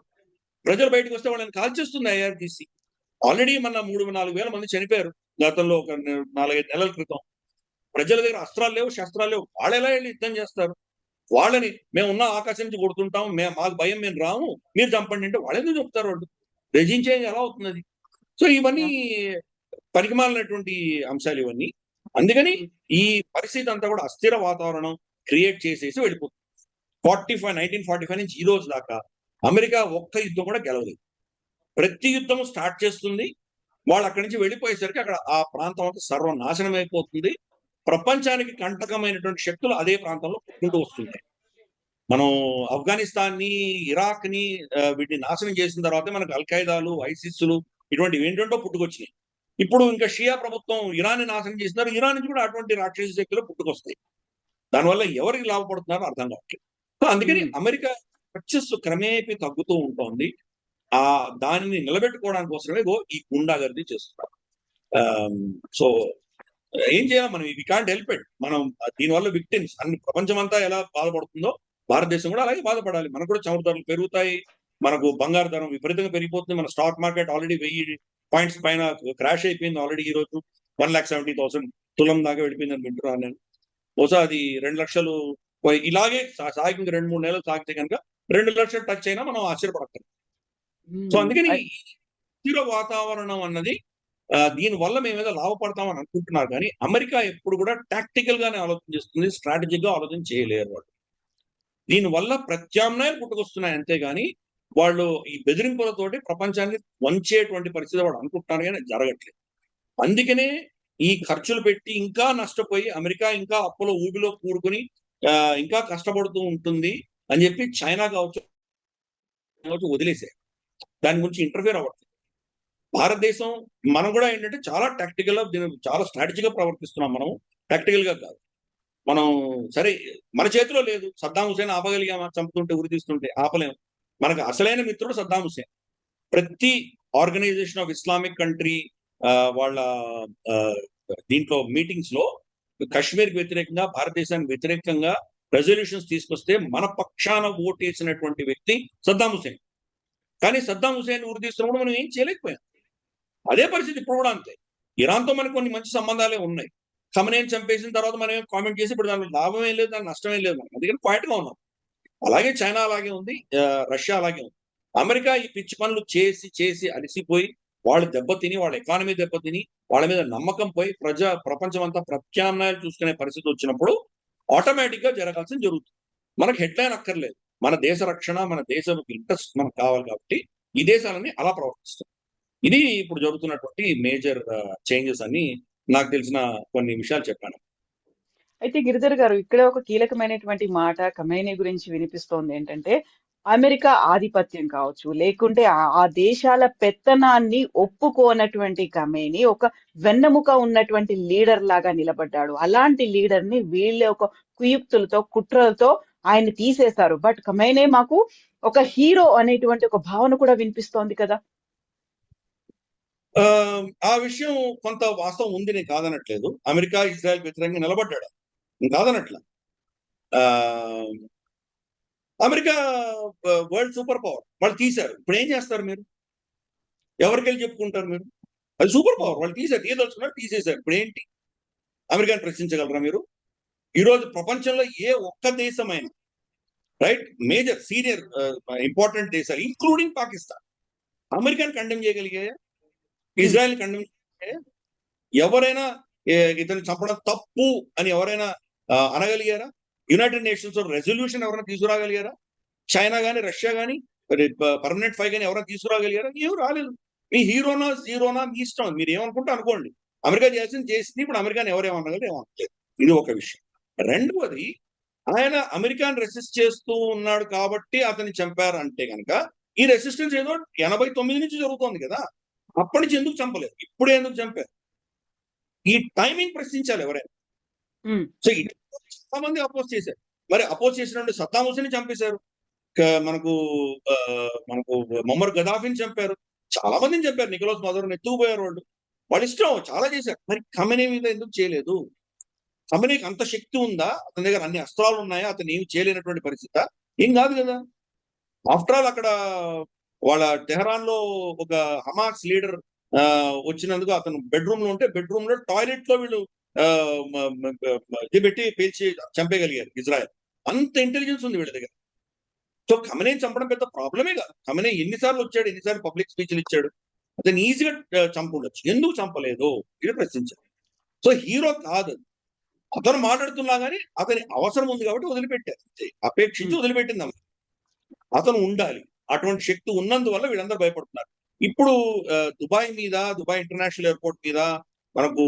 ప్రజలు బయటకు వస్తే వాళ్ళని కాల్చేస్తుంది ఐఆర్జీసీ. ఆల్రెడీ మన 3-4 వేల మంది చనిపోయారు గతంలో, ఒక 4-5 నెలల క్రితం. ప్రజల దగ్గర అస్త్రాలు లేవు, శస్త్రాలు లేవు. వాళ్ళు ఎలా వెళ్ళి యుద్ధం చేస్తారు? వాళ్ళని మేము ఉన్న ఆకాశం నుంచి కొడుతుంటాం, మాకు భయం, మేము రాము, మీరు చంపండి అంటే వాళ్ళు ఎందుకు చెప్తారు? వాళ్ళు రెజిమ్ చేంజ్ ఎలా అవుతుంది? సో ఇవన్నీ పనికిమాలినటువంటి అంశాలు ఇవన్నీ. అందుకని ఈ పరిస్థితి అంతా కూడా అస్థిర వాతావరణం క్రియేట్ చేసేసి వెళ్ళిపోతుంది. 1945 నుంచి ఈ రోజు దాకా అమెరికా ఒక్క యుద్ధం కూడా గెలవలేదు. ప్రతి యుద్ధం స్టార్ట్ చేస్తుంది, వాళ్ళు అక్కడి నుంచి వెళ్ళిపోయేసరికి అక్కడ ఆ ప్రాంతం అంతా సర్వనాశనం అయిపోతుంది. ప్రపంచానికి కంటకమైనటువంటి శక్తులు అదే ప్రాంతంలో పుట్టుకుంటూ వస్తున్నాయి. మనం ఆఫ్ఘనిస్తాన్ ని, ఇరాక్ ని వీటిని నాశనం చేసిన తర్వాత మనకు అల్ఖైదాలు, ఐసిస్లు ఇటువంటివి ఏంటంటో పుట్టుకొచ్చినాయి. ఇప్పుడు ఇంకా షియా ప్రభుత్వం ఇరాన్ ని నాశనం చేసినారు, ఇరాన్ నుంచి కూడా అటువంటి రాక్షస శక్తులు పుట్టుకొస్తాయి. దానివల్ల ఎవరికి లాభపడుతున్నారో అర్థం కావట్లేదు. సో అందుకని అమెరికా వర్చస్సు క్రమేపీ తగ్గుతూ ఉంటుంది. దానిని నిలబెట్టుకోవడానికి కోసమే ఈ గుండాగర్ది చేస్తున్నారు. సో ఏం చేయాలి మనం? We can't help it. మనం దీనివల్ల విక్టిమ్స్ అన్ని ప్రపంచం అంతా ఎలా బాధపడుతుందో భారతదేశం కూడా అలాగే బాధపడాలి. మనకు కూడా చమురు ధరలు పెరుగుతాయి, మనకు బంగారు ధరం విపరీతంగా పెరిగిపోతుంది. మన స్టాక్ మార్కెట్ ఆల్రెడీ 1000 పాయింట్స్ పైన క్రాష్ అయిపోయింది ఆల్రెడీ. ఈ రోజు 1,70,000 తులం దాకా వెళ్ళిపోయిందని వింటున్నాను నేను. బహుశా అది 2 లక్షలు ఇలాగే సాగి 2-3 నెలలు సాగితే కనుక 2 లక్షలు టచ్ అయినా మనం ఆశ్చర్యపడక్కర్లేదు. సో అందుకని స్థిర వాతావరణం అన్నది దీని వల్ల మేము ఏదో లాభపడతామని అనుకుంటున్నారు, కానీ అమెరికా ఎప్పుడు కూడా టాక్టికల్ గానే ఆలోచన చేస్తుంది, స్ట్రాటజిక్ గా ఆలోచన చేయలేరు వాళ్ళు. దీనివల్ల ప్రత్యామ్నాయాలు పుట్టుకొస్తున్నాయి అంతేగాని వాళ్ళు ఈ బెదిరింపులతోటి ప్రపంచాన్ని వంచేటువంటి పరిస్థితి వాళ్ళు అనుకుంటున్నారు, కానీ జరగట్లేదు. అందుకనే ఈ ఖర్చులు పెట్టి ఇంకా నష్టపోయి అమెరికా ఇంకా అప్పులో ఊబిలో కూరుకుని ఇంకా కష్టపడుతూ ఉంటుంది అని చెప్పి చైనా కావచ్చు వదిలేసారు. దాని గురించి ఇంటర్ఫియర్ అవ్వట్లేదు. భారతదేశం మనం కూడా ఏంటంటే చాలా టాక్టికల్ గా, చాలా స్ట్రాటజీగా ప్రవర్తిస్తున్నాం. మనం టాక్టికల్ గా కాదు. మనం సరే మన చేతిలో లేదు. సద్దాం హుసేన్ ఆపగలిగామా? చంపుతుంటే, ఉరి తీస్తుంటే ఆపలేము. మనకు అసలైన మిత్రుడు సద్దాం హుసేన్. ప్రతి ఆర్గనైజేషన్ ఆఫ్ ఇస్లామిక్ కంట్రీ వాళ్ళ దీంట్లో మీటింగ్స్ లో కశ్మీర్కి వ్యతిరేకంగా, భారతదేశానికి వ్యతిరేకంగా రెజల్యూషన్స్ తీసుకొస్తే మన పక్షాన ఓటేసినటువంటి వ్యక్తి సద్దాం హుసేన్. కానీ సద్దాం హుసేన్ ఉరి తీస్తున్నప్పుడు మనం ఏం చేయలేకపోయాం. అదే పరిస్థితి ఇప్పుడు కూడా అంతే. ఇరాన్తో మనకు కొన్ని మంచి సంబంధాలే ఉన్నాయి. ఖమనేని చంపేసిన తర్వాత మనం కామెంట్ చేసి ఇప్పుడు దాని లాభం ఏం లేదు, దాని నష్టం ఏం లేదు. మనం అందుకని క్వైట్ గా ఉన్నాం. అలాగే చైనా అలాగే ఉంది, రష్యా అలాగే ఉంది. అమెరికా ఈ పిచ్చి పనులు చేసి చేసి అలసిపోయి వాళ్ళు దెబ్బతిని, వాళ్ళ ఎకానమీ దెబ్బతిని, వాళ్ళ మీద నమ్మకం పోయి ప్రపంచం అంతా ప్రత్యామ్నాయాలు చూసుకునే పరిస్థితి వచ్చినప్పుడు ఆటోమేటిక్ గా జరగాల్సింది జరుగుతుంది. మనకు హెడ్లైన్ అక్కర్లేదు. మన దేశ రక్షణ, మన దేశం ఇంట్రెస్ట్ మనకు కావాలి కాబట్టి ఈ దేశాలని అలా ప్రవర్తిస్తాయి. ఇది ఇప్పుడు జరుగుతున్నటువంటి మేజర్ చేంజెస్ అని నాకు తెలిసిన కొన్ని విషయాలు చెప్పాను. అయితే గిరిధర్ గారు ఇక్కడ ఒక కీలకమైనటువంటి మాట ఖమేనీ గురించి వినిపిస్తోంది ఏంటంటే అమెరికా ఆధిపత్యం కావచ్చు, లేకుంటే ఆ దేశాల పెత్తనాన్ని ఒప్పుకోనటువంటి ఖమేనీ ఒక వెన్నెముక ఉన్నటువంటి లీడర్ లాగా నిలబడ్డాడు. అలాంటి లీడర్ ని వీళ్ళ ఒక కుయుక్తులతో కుట్రలతో ఆయన తీసేశారు. బట్ ఖమేనీ మాకు ఒక హీరో అనేటువంటి ఒక భావన కూడా వినిపిస్తోంది కదా. ఆ విషయం కొంత వాస్తవం ఉంది, నేను కాదనట్లేదు. అమెరికా ఇజ్రాయెల్ వ్యతిరేకంగా నిలబడ్డాడు, నేను కాదనట్ల. ఆ, అమెరికా వరల్డ్ సూపర్ పవర్, వాళ్ళు తీశారు. ఇప్పుడు ఏం చేస్తారు మీరు? ఎవరికి వెళ్ళి చెప్పుకుంటారు మీరు? అది సూపర్ పవర్, వాళ్ళు తీశారు, తీయదలుచుకున్నారు, తీసేశారు. ఇప్పుడు ఏంటి? అమెరికాని ప్రశ్నించగలరా మీరు? ఈ రోజు ప్రపంచంలో ఏ ఒక్క దేశమైనా, రైట్, మేజర్ సీనియర్ ఇంపార్టెంట్ దేశాలు ఇంక్లూడింగ్ పాకిస్తాన్ అమెరికాని కండెమ్ చేయగలిగాయా? ఇజ్రాయెల్ కండెమ్ చేయగలిగాయా? ఎవరైనా ఇతను చంపడం తప్పు అని ఎవరైనా అనగలిగారా? యునైటెడ్ నేషన్స్ రెజల్యూషన్ ఎవరైనా తీసుకురాగలిగారా? చైనా గానీ, రష్యా గానీ, పర్మనెంట్ ఫైవ్ గానీ ఎవరైనా తీసుకురాగలిగారా? ఏం రాలేదు. మీ హీరోనా జీరోనా మీ ఇష్టం, మీరు ఏమనుకుంటే అనుకోండి. అమెరికా చేసింది. ఇప్పుడు అమెరికాని ఎవరేమనగలరు, ఏమనలేదు. ఇది ఒక విషయం. రెండవది, ఆయన అమెరికాని రెసిస్ట్ చేస్తూ ఉన్నాడు కాబట్టి అతన్ని చంపారు అంటే కనుక ఈ రెసిస్టెన్స్ ఏదో 89 నుంచి జరుగుతోంది కదా, అప్పటి నుంచి ఎందుకు చంపలేదు, ఇప్పుడే ఎందుకు చంపారు? ఈ టైమింగ్ ప్రశ్నించాలి ఎవరైనా. సో చాలా మంది అపోజ్ చేశారు. మరి అపోజ్ చేసినట్టు సద్దాం హుసేన్ చంపేశారు, మనకు మొమ్మర్ గదాఫీని చంపారు, చాలా మందిని చంపారు, నికోలస్ మదర్ని ఎత్తుకుపోయారు వాళ్ళు. వాళ్ళ ఇష్టం, చాలా చేశారు. మరి ఖమేనీ మీద ఎందుకు చేయలేదు? ఖమేనీకి అంత శక్తి ఉందా? అతని దగ్గర అన్ని అస్త్రాలు ఉన్నాయా? అతను ఏమి చేయలేనటువంటి పరిస్థితి ఏం కాదు కదా. ఆఫ్టర్ ఆల్ అక్కడ వాళ్ళ టెహరాన్ లో ఒక హమాస్ లీడర్ వచ్చినందుకు అతను బెడ్రూమ్ లో ఉంటే బెడ్రూమ్ లో టాయిలెట్ లో వీళ్ళు ఇది పెట్టి పేల్చి చంపేయగలిగారు ఇజ్రాయెల్. అంత ఇంటెలిజెన్స్ ఉంది వీళ్ళ దగ్గర. సో ఖమేనీ చంపడం పెద్ద ప్రాబ్లమే కాదు. ఖమేనీ ఎన్నిసార్లు వచ్చాడు, ఎన్నిసార్లు పబ్లిక్ స్పీచ్లు ఇచ్చాడు, అతను ఈజీగా చంపుండొచ్చు, ఎందుకు చంపలేదు ఇది ప్రశ్నించారు. సో హీరో కాదు, అతను మాట్లాడుతున్నా కానీ అతని అవసరం ఉంది కాబట్టి వదిలిపెట్టారు, అపేక్షించి వదిలిపెట్టింది. అతను ఉండాలి, అటువంటి శక్తి ఉన్నందువల్ల వీళ్ళందరూ భయపడుతున్నారు. ఇప్పుడు దుబాయ్ ఇంటర్నేషనల్ ఎయిర్పోర్ట్ మీద, మనకు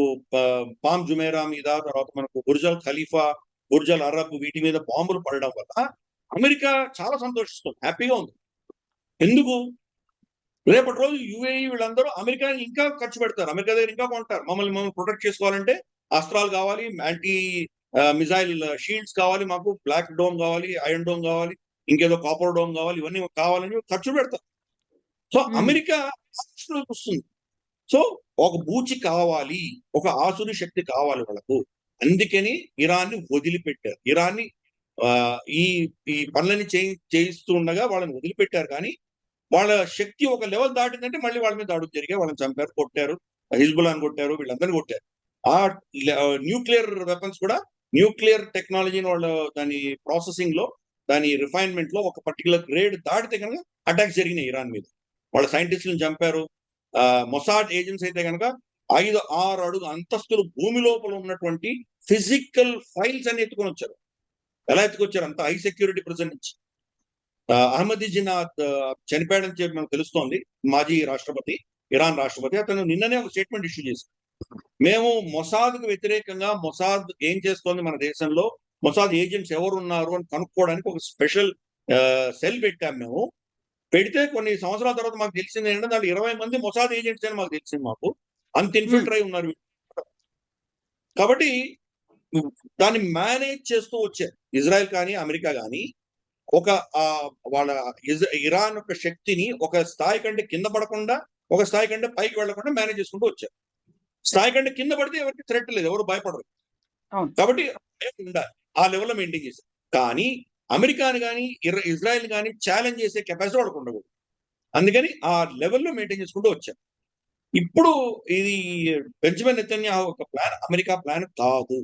పామ్ జుమేరా మీద, తర్వాత మనకు బుర్జల్ ఖలీఫా, బుర్జల్ అరబ్, వీటి మీద బాంబులు పడడం వల్ల అమెరికా చాలా సంతోషిస్తుంది, హ్యాపీగా ఉంది. ఎందుకు? రేపటి రోజు యుఏఈ వీళ్ళందరూ అమెరికా ఇంకా ఖర్చు పెడతారు, అమెరికా దగ్గర ఇంకా కొంటారు. మమ్మల్ని ప్రొటెక్ట్ చేసుకోవాలంటే అస్త్రాలు కావాలి, యాంటీ మిజైల్ షీల్డ్స్ కావాలి, మాకు బ్లాక్ డోమ్ కావాలి, ఐరన్ డోమ్ కావాలి, ఇంకేదో కాపర్ డోమ్ కావాలి, ఇవన్నీ కావాలని ఖర్చు పెడతారు. సో అమెరికా వస్తుంది. సో ఒక బూచి కావాలి, ఒక ఆసురి శక్తి కావాలి వాళ్ళకు. అందుకని ఇరాన్ ని వదిలిపెట్టారు. ఇరాన్ ని ఈ పనులని చేయిస్తూ ఉండగా వాళ్ళని వదిలిపెట్టారు. కానీ వాళ్ళ శక్తి ఒక లెవెల్ దాటిందంటే మళ్ళీ వాళ్ళ మీద దాడులు జరిగాయి, వాళ్ళని చంపారు, కొట్టారు, హిజ్బుల్లాని కొట్టారు, వీళ్ళందరినీ కొట్టారు. ఆ న్యూక్లియర్ వెపన్స్ కూడా, న్యూక్లియర్ టెక్నాలజీని వాళ్ళ దాని ప్రాసెసింగ్ లో, దాని రిఫైన్మెంట్ లో ఒక పర్టికులర్ గ్రేడ్ దాటితే కనుక అటాక్స్ జరిగినాయి ఇరాన్ మీద. వాళ్ళ సైంటిస్టులను చంపారు. మొసాడ్ ఏజెంట్స్ అయితే కనుక 5-6 అడుగు అంతస్తులు భూమి లోపల ఉన్నటువంటి ఫిజికల్ ఫైల్స్ అని ఎత్తుకొని వచ్చారు. ఎలా ఎత్తుకొచ్చారు? అంత హై సెక్యూరిటీ ప్రెజెంట్ నుంచి. అహ్మదీజినాద్ చనిపోయాడని చెప్పి మనకు తెలుస్తోంది, మాజీ రాష్ట్రపతి, ఇరాన్ రాష్ట్రపతి. అతను నిన్ననే ఒక స్టేట్మెంట్ ఇష్యూ చేశారు. మేము మొసాద్కు వ్యతిరేకంగా, మొసాద్ ఏం చేస్తోంది మన దేశంలో, మొసాద్ ఏజెంట్స్ ఎవరు ఉన్నారు అని కనుక్కోవడానికి ఒక స్పెషల్ సెల్ పెట్టాం మేము. పెడితే కొన్ని సంవత్సరాల తర్వాత మాకు తెలిసింది ఏంటంటే దాంట్లో 20 మంది మొసాద్ ఏజెంట్స్ అని మాకు తెలిసింది. మాకు అంత ఇన్ఫిల్టర్ అయి ఉన్నారు. కాబట్టి దాన్ని మేనేజ్ చేస్తూ వచ్చారు ఇజ్రాయెల్ కానీ, అమెరికా కానీ. ఒక వాళ్ళ ఇరాన్ యొక్క శక్తిని ఒక స్థాయి కంటే కింద పడకుండా, ఒక స్థాయి కంటే పైకి వెళ్లకుండా మేనేజ్ చేసుకుంటూ వచ్చారు. స్థాయి కంటే కింద పడితే ఎవరికి థ్రెట్ లేదు, ఎవరు భయపడరు. కాబట్టి ఉండాలి, ఆ లెవెల్లో మెయింటైన్ చేశారు. కానీ అమెరికాని కానీ, ఇజ్రాయెల్ కానీ ఛాలెంజ్ చేసే కెపాసిటీ వాళ్ళకు ఉండకూడదు. అందుకని ఆ లెవెల్లో మెయింటైన్ చేసుకుంటూ వచ్చారు. ఇప్పుడు ఇది బెంజమిన్ నెతన్యాహు ఒక ప్లాన్, అమెరికా ప్లాన్ కాదు.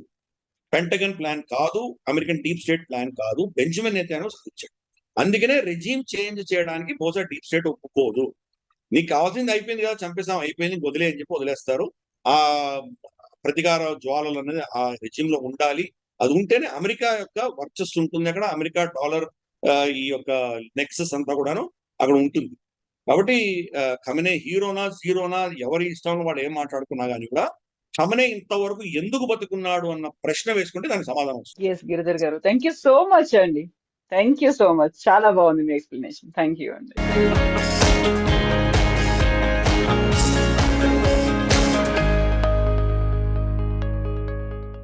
పెంటగన్ ప్లాన్ కాదు, అమెరికన్ డీప్ స్టేట్ ప్లాన్ కాదు, బెంజమిన్ నెతన్యాహు సాధించాడు. అందుకనే రెజీమ్ చేంజ్ చేయడానికి బహుశా డీప్ స్టేట్ ఒప్పుకోదు. నీకు కావాల్సింది అయిపోయింది కదా, చంపేసాం, అయిపోయింది, వదిలే అని చెప్పి వదిలేస్తారు. ఆ ప్రతీకార జ్వాలలు అనేది ఆ రెజీమ్ లో ఉండాలి. అది ఉంటేనే అమెరికా యొక్క వర్చస్సు ఉంటుంది అక్కడ. అమెరికా డాలర్ ఈ యొక్క నెక్సెస్ అంతా కూడాను అక్కడ ఉంటుంది. కాబట్టి ఖమేనీ హీరోనా జీరోనా ఎవరి ఇష్టం వాడు ఏం మాట్లాడుకున్నా కానీ కూడా ఖమేనీ ఇంతవరకు ఎందుకు బతుకున్నాడు అన్న ప్రశ్న వేసుకుంటే దానికి సమాధానం వస్తుంది. ఎస్ గిరిధర్ గారు, థ్యాంక్ యూ సో మచ్ అండి. థ్యాంక్ యూ సో మచ్, చాలా బాగుంది మీ ఎక్స్ప్లెనేషన్. థ్యాంక్ యూ అండి.